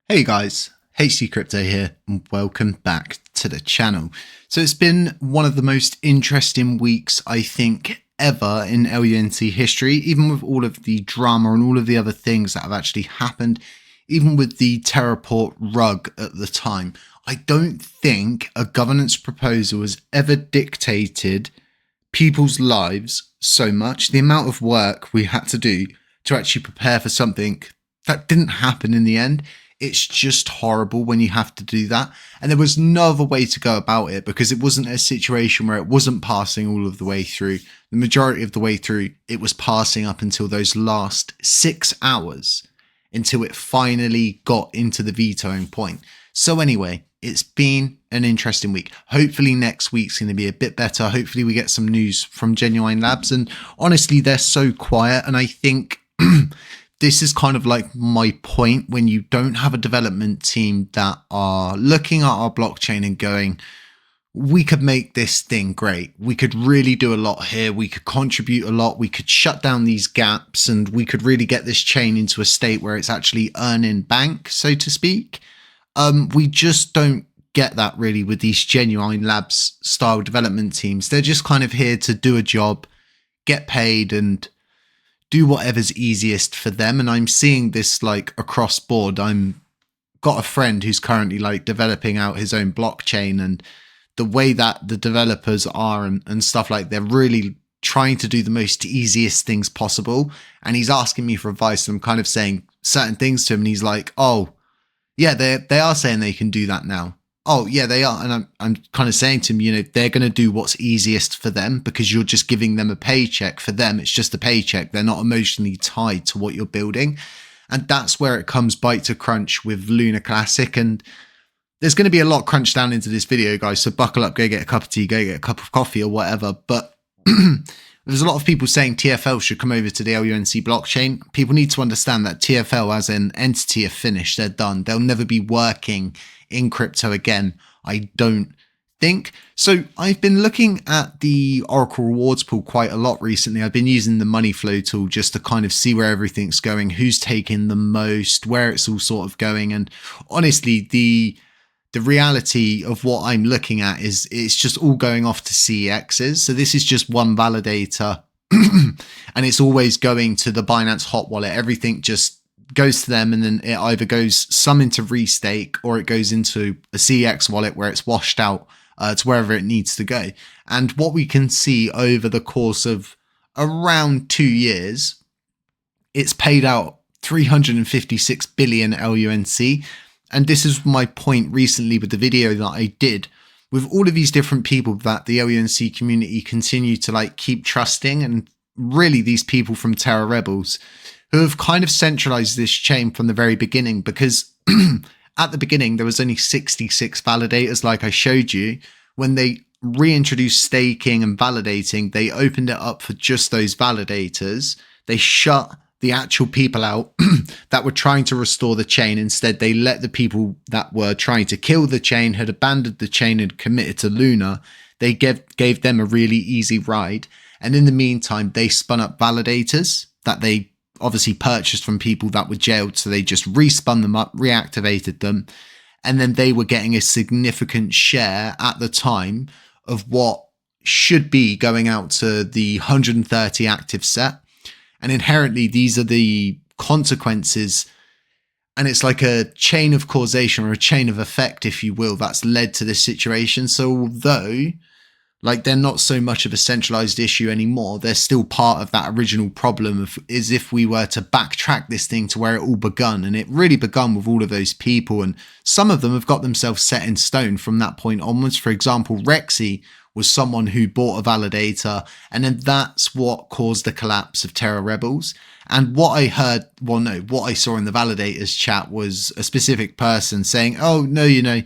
Hey guys, HappyCattyCrypto here and welcome back to the channel. So it's been one of the most interesting weeks I think ever in LUNC history, even with all of the drama and all of the other things that have actually happened, even with the Terraport rug at the time. I don't think a governance proposal has ever dictated people's lives so much. The amount of work we had to do to actually prepare for something that didn't happen in the end. It's just horrible when you have to do that. And there was no other way to go about it because it wasn't a situation where it wasn't passing all of the way through. The majority of the way through, it was passing up until those last 6 hours until it finally got into the vetoing point. So anyway, it's been an interesting week. Hopefully next week's going to be a bit better. Hopefully we get some news from Genuine Labs. And honestly, they're so quiet. And I think this is kind of like my point when you don't have a development team that are looking at our blockchain and going, we could make this thing great. We could really do a lot here. We could contribute a lot. We could shut down these gaps and we could really get this chain into a state where it's actually earning bank, so to speak. We just don't get that really with these Genuine Labs style development teams. They're just kind of here to do a job, get paid and do whatever's easiest for them. And I'm seeing this like across board. I'm got a friend who's currently like developing out his own blockchain, and the way that the developers are and stuff, like they're really trying to do the most easiest things possible. And he's asking me for advice. And I'm kind of saying certain things to him. And he's like, oh yeah, they are saying they can do that now. Oh yeah, they are. And I'm kind of saying to him, you know, they're going to do what's easiest for them because you're just giving them a paycheck. For them, it's just a paycheck. They're not emotionally tied to what you're building. And that's where it comes bite to crunch with Lunar Classic. And there's going to be a lot crunched down into this video, guys. So buckle up, go get a cup of tea, go get a cup of coffee or whatever. But there's a lot of people saying TFL should come over to the LUNC blockchain. People need to understand that TFL as an entity are finished. They're done. They'll never be working in crypto again, I don't think. So I've been looking at the Oracle rewards pool quite a lot recently. I've been using the money flow tool just to kind of see where everything's going, who's taking the most, where it's all sort of going. And honestly, the reality of what I'm looking at is it's just all going off to CEXs. So this is just one validator and it's always going to the Binance hot wallet. Everything just goes to them, and then it either goes some into restake or it goes into a CEX wallet where it's washed out to wherever it needs to go. And what we can see over the course of around 2 years, it's paid out 356 billion LUNC. And this is my point recently with the video that I did with all of these different people that the LUNC community continue to like keep trusting, and really these people from Terra Rebels who have kind of centralized this chain from the very beginning, because at the beginning, there was only 66 validators, like I showed you. When they reintroduced staking and validating, they opened it up for just those validators. They shut the actual people out that were trying to restore the chain. Instead, they let the people that were trying to kill the chain, had abandoned the chain and committed to Luna. They gave them a really easy ride. And in the meantime, they spun up validators that they obviously purchased from people that were jailed. So they just respun them up, reactivated them. And then they were getting a significant share at the time of what should be going out to the 130 active set. And inherently, these are the consequences. And it's like a chain of causation or a chain of effect, if you will, that's led to this situation. So although like they're not so much of a centralized issue anymore, they're still part of that original problem of, is if we were to backtrack this thing to where it all begun. And it really begun with all of those people, and some of them have got themselves set in stone from that point onwards. For example, Rexy was someone who bought a validator, and then that's what caused the collapse of Terra Rebels. And what I heard, well, no, what I saw in the validators chat was a specific person saying, oh no, you know,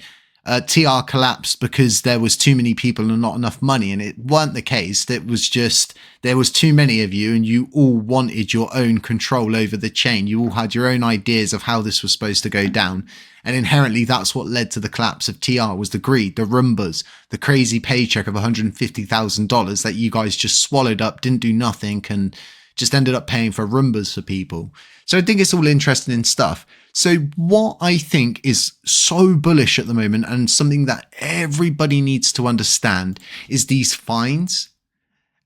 TR collapsed because there was too many people and not enough money. And it weren't the case. It was just, there was too many of you and you all wanted your own control over the chain. You all had your own ideas of how this was supposed to go down. And inherently, that's what led to the collapse of TR, was the greed, the rumbas, the crazy paycheck of $150,000 that you guys just swallowed up, didn't do nothing, and just ended up paying for rumbas for people. So I think it's all interesting stuff. So what I think is so bullish at the moment, and something that everybody needs to understand, is these fines.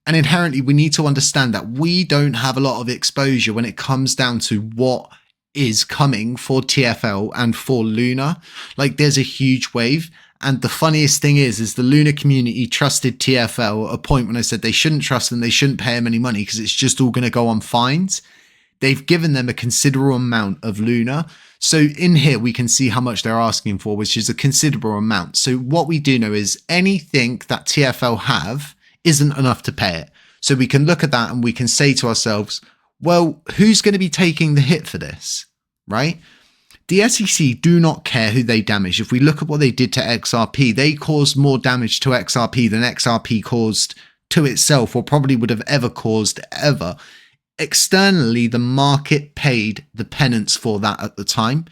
And inherently, we need to understand that we don't have a lot of exposure when it comes down to what is coming for TFL and for Luna. Like, there's a huge wave. And the funniest thing is the Luna community trusted TFL at a point when I said they shouldn't trust them, they shouldn't pay them any money because it's just all going to go on fines. They've given them a considerable amount of Luna. So in here, we can see how much they're asking for, which is a considerable amount. So what we do know is anything that TFL have isn't enough to pay it. So we can look at that and we can say to ourselves, well, who's going to be taking the hit for this, right? The SEC do not care who they damage. If we look at what they did to XRP, they caused more damage to XRP than XRP caused to itself, or probably would have ever caused ever. Externally, the market paid the penance for that at the time.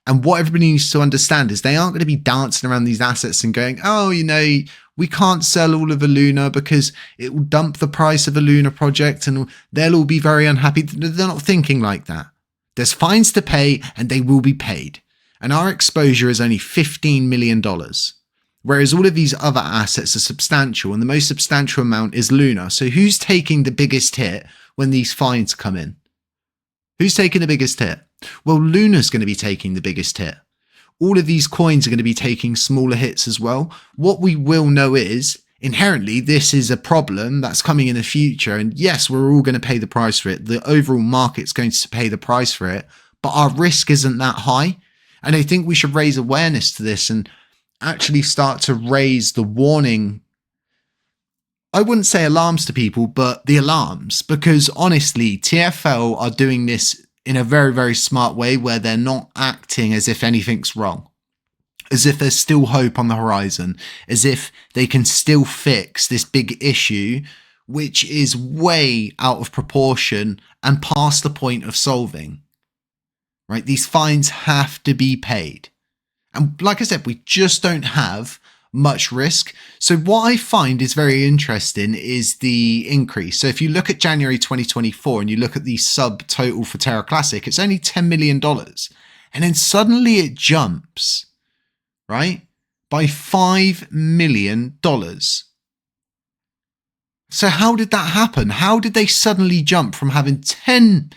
And what everybody needs to understand is they aren't going to be dancing around these assets and going, oh, you know, we can't sell all of a Luna because it will dump the price of a Luna project and they'll all be very unhappy. They're not thinking like that. There's fines to pay and they will be paid. And our exposure is only $15 million. Whereas all of these other assets are substantial, and the most substantial amount is Luna. So who's taking the biggest hit when these fines come in? Who's taking the biggest hit? Well, Luna's going to be taking the biggest hit. All of these coins are going to be taking smaller hits as well. What we will know is, inherently, this is a problem that's coming in the future. And yes, we're all going to pay the price for it. The overall market's going to pay the price for it, but our risk isn't that high. And I think we should raise awareness to this and actually start to raise the warning. I wouldn't say alarms to people, but the alarms, because honestly, TFL are doing this in a very, very smart way where they're not acting as if anything's wrong, as if there's still hope on the horizon, as if they can still fix this big issue, which is way out of proportion and past the point of solving, right? These fines have to be paid. And like I said, we just don't have much risk. So what I find is very interesting is the increase. So if you look at January 2024 and you look at the sub total for Terra Classic, it's only $10 million. And then suddenly it jumps, right, by $5 million. So how did that happen? How did they suddenly jump from having 10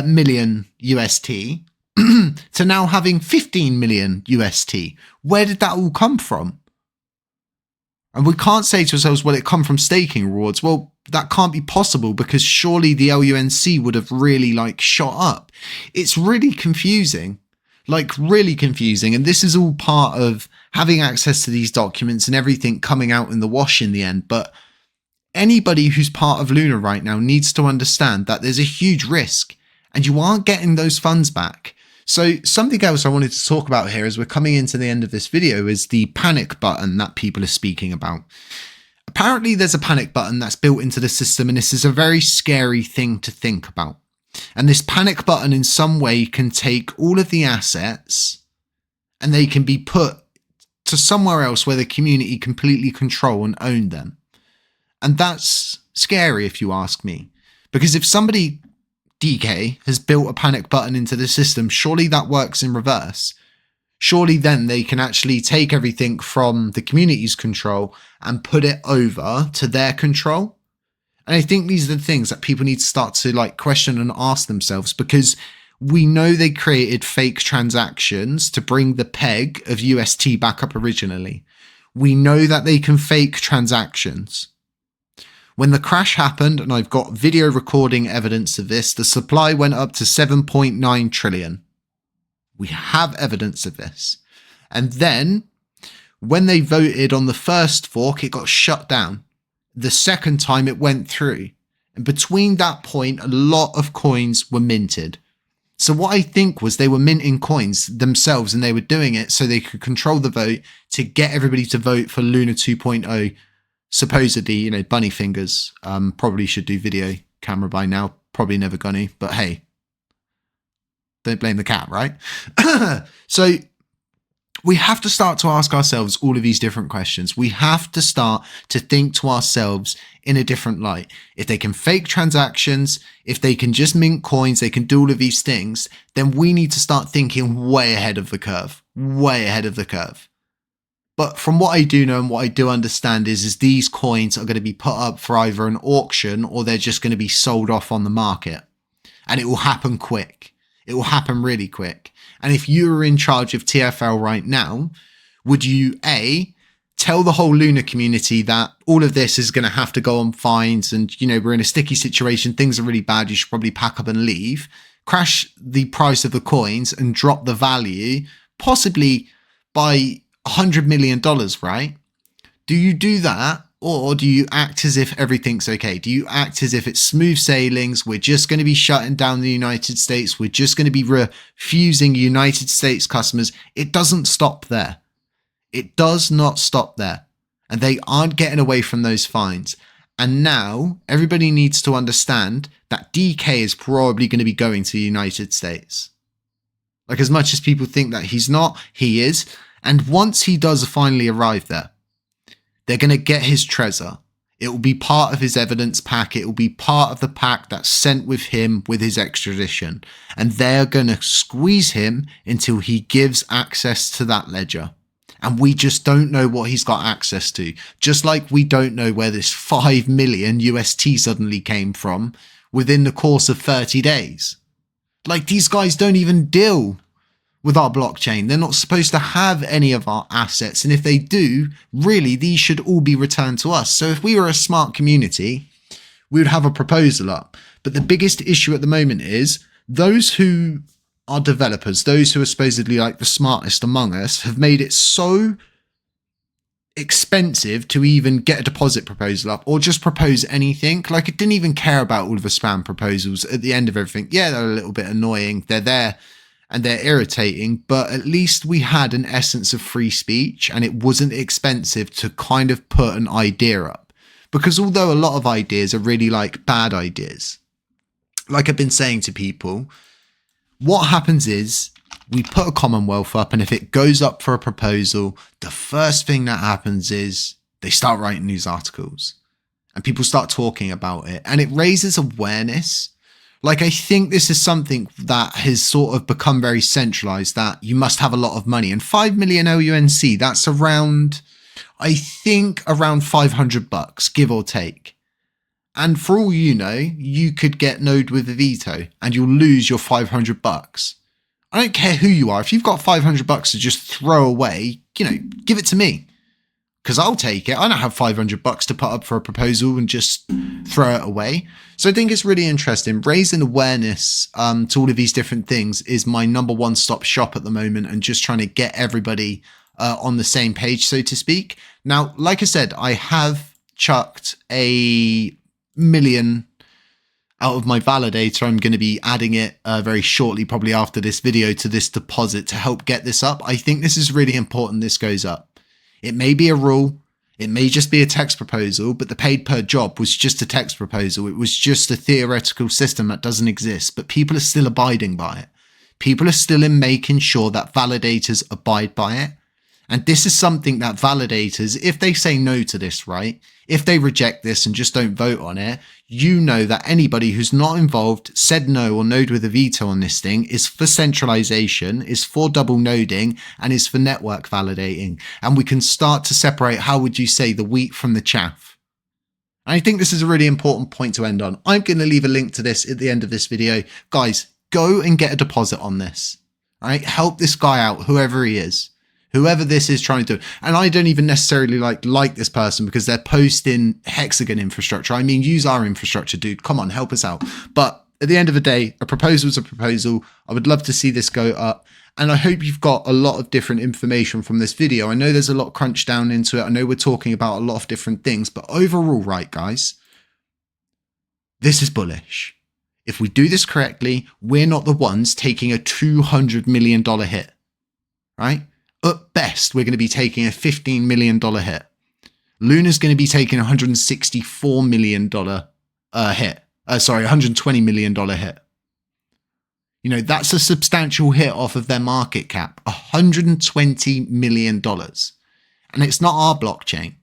million UST to now having 15 million UST? Where did that all come from? And we can't say to ourselves, well, it come from staking rewards. Well, that can't be possible because surely the LUNC would have really shot up. It's really confusing, really confusing. And this is all part of having access to these documents and everything coming out in the wash in the end. But anybody who's part of Luna right now needs to understand that there's a huge risk and you aren't getting those funds back. So something else I wanted to talk about here as we're coming into the end of this video is the panic button that people are speaking about. Apparently there's a panic button that's built into the system, and this is a very scary thing to think about. And this panic button in some way can take all of the assets and they can be put to somewhere else where the community completely control and own them. And that's scary if you ask me, because if somebody DK has built a panic button into the system, surely that works in reverse. Surely then they can actually take everything from the community's control and put it over to their control. And I think these are the things that people need to start to question and ask themselves, because we know they created fake transactions to bring the peg of UST back up originally. We know that they can fake transactions. When the crash happened, and I've got video recording evidence of this, the supply went up to 7.9 trillion. We have evidence of this. And then when they voted on the first fork, it got shut down. The second time it went through. And between that point, a lot of coins were minted. So what I think was they were minting coins themselves, and they were doing it so they could control the vote to get everybody to vote for Luna 2.0. Supposedly, bunny fingers, probably should do video camera by now. Probably never gonna, but hey, don't blame the cat, right? So We have to start to ask ourselves all of these different questions. We have to start to think to ourselves in a different light. If they can fake transactions, if they can just mint coins, they can do all of these things, then we need to start thinking way ahead of the curve, way ahead of the curve. But from what I do know and what I do understand is these coins are going to be put up for either an auction or they're just going to be sold off on the market. And it will happen quick. It will happen really quick. And if you were in charge of TFL right now, would you A, tell the whole Luna community that all of this is going to have to go on fines and, you know, we're in a sticky situation, things are really bad, you should probably pack up and leave, crash the price of the coins and drop the value, possibly by $100 million, right? Do you do that? Or do you act as if everything's okay? Do you act as if it's smooth sailings? We're just going to be shutting down the United States. We're just going to be refusing United States customers. It doesn't stop there. It does not stop there. And they aren't getting away from those fines. And now everybody needs to understand that DK is probably going to be going to the United States. Like, as much as people think that he's not, he is. And once he does finally arrive there, they're going to get his treasure. It will be part of his evidence pack. It will be part of the pack that's sent with him with his extradition. And they're going to squeeze him until he gives access to that ledger. And we just don't know what he's got access to. Just like we don't know where this 5 million UST suddenly came from within the course of 30 days. Like, these guys don't even deal with our blockchain. They're not supposed to have any of our assets. And if they do, really, these should all be returned to us. So if we were a smart community, we would have a proposal up. But the biggest issue at the moment is those who are developers, those who are supposedly like the smartest among us, have made it so expensive to even get a deposit proposal up or just propose anything. Like, it didn't even care about all of the spam proposals at the end of everything. Yeah, they're a little bit annoying. They're there and they're irritating, but at least we had an essence of free speech and it wasn't expensive to kind of put an idea up. Because although a lot of ideas are really like bad ideas, like I've been saying to people, what happens is we put a Commonwealth up, and if it goes up for a proposal, the first thing that happens is they start writing news articles and people start talking about it, and it raises awareness. Like, I think this is something that has sort of become very centralized, that you must have a lot of money. And 5 million LUNC, that's around, I think, around $500, give or take. And for all you know, you could get node with a veto and you'll lose your $500. I don't care who you are. If you've got $500 to just throw away, you know, give it to me, because I'll take it. I don't have $500 to put up for a proposal and just throw it away. So I think it's really interesting. Raising awareness to all of these different things is my number one stop shop at the moment, and just trying to get everybody on the same page, so to speak. Now, like I said, I have chucked a million out of my validator. I'm going to be adding it very shortly, probably after this video, to this deposit to help get this up. I think this is really important this goes up. It may be a rule, it may just be a text proposal, but the paid per job was just a text proposal. It was just a theoretical system that doesn't exist, but people are still abiding by it. People are still in making sure that validators abide by it. And this is something that validators, if they say no to this, right? If they reject this and just don't vote on it, you know that anybody who's not involved, said no or node with a veto on this thing, is for centralization, is for double noding, and is for network validating. And we can start to separate, how would you say, the wheat from the chaff. And I think this is a really important point to end on. I'm going to leave a link to this at the end of this video. Guys, go and get a deposit on this, right? Help this guy out, whoever he is. Whoever this is trying to do. And I don't even necessarily like this person because they're posting Hexagon infrastructure. I mean, use our infrastructure, dude. Come on, help us out. But at the end of the day, a proposal is a proposal. I would love to see this go up. And I hope you've got a lot of different information from this video. I know there's a lot crunched down into it. I know we're talking about a lot of different things. But overall, right, guys, this is bullish. If we do this correctly, we're not the ones taking a $200 million hit, right? At best, we're going to be taking a $15 million hit. Luna's going to be taking a $164 million hit. $120 million hit. You know, that's a substantial hit off of their market cap, $120 million. And it's not our blockchain,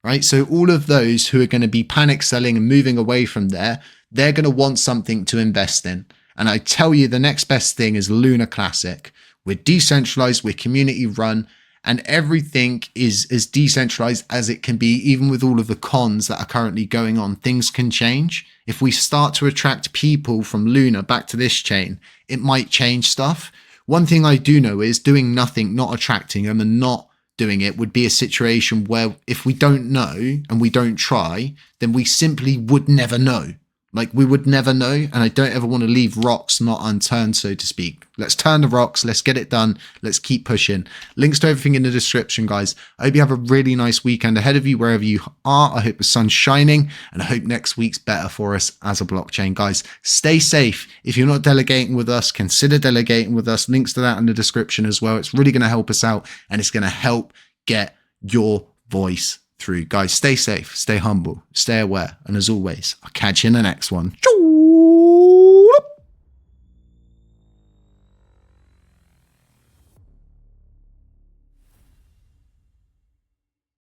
right? So all of those who are going to be panic selling and moving away from there, they're going to want something to invest in. And I tell you, the next best thing is Luna Classic. We're decentralized, we're community run, and everything is as decentralized as it can be. Even with all of the cons that are currently going on, things can change. If we start to attract people from Luna back to this chain, it might change stuff. One thing I do know is doing nothing, not attracting them and not doing it would be a situation where if we don't know and we don't try, then we simply would never know. Like, we would never know, and I don't ever want to leave rocks not unturned, so to speak. Let's turn the rocks. Let's get it done. Let's keep pushing. Links to everything in the description, guys. I hope you have a really nice weekend ahead of you, wherever you are. I hope the sun's shining, and I hope next week's better for us as a blockchain. Guys, stay safe. If you're not delegating with us, consider delegating with us. Links to that in the description as well. It's really going to help us out, and it's going to help get your voice through. Guys, stay safe, stay humble, stay aware, and as always, I'll catch you in the next one. Ciao.